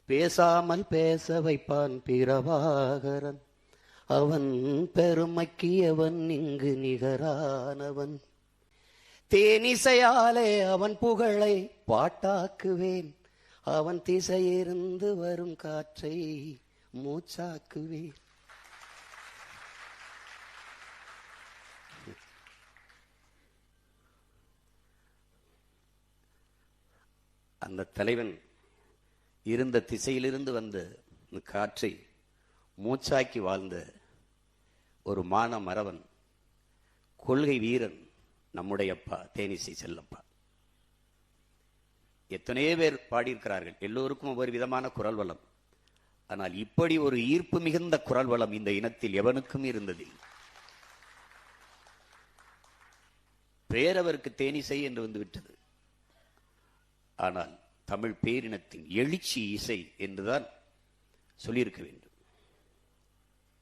பேசாமல் பேச வைப்பான் பிரபாகரன், அவன் பெருமைக்கு அவன் இங்கு நிகரானவன். தேனிசையாலே அவன் புகழை பாட்டாக்குவேன், அவன் திசையிருந்து வரும் காற்றை மூச்சாக்குவேன். அந்த தலைவன் இருந்த திசையிலிருந்து வந்த காற்றை மூச்சாக்கி வாழ்ந்த ஒரு மான மறவன், கொள்கை வீரன் நம்முடைய அப்பா தேனிசை செல்லப்பா. எத்தனையோ பேர் பாடியிருக்கிறார்கள், எல்லோருக்கும் ஒவ்வொரு விதமான குரல் வளம். ஆனால் இப்படி ஒரு ஈர்ப்பு மிகுந்த குரல் வளம் இந்த இனத்தில் எவனுக்கும் இருந்ததில்லை. பேரவருக்கு தேனிசை என்று வந்துவிட்டது. ஆனால் தமிழ் பேரினத்தின் எழுச்சி இசை என்றுதான் சொல்லியிருக்க வேண்டும்.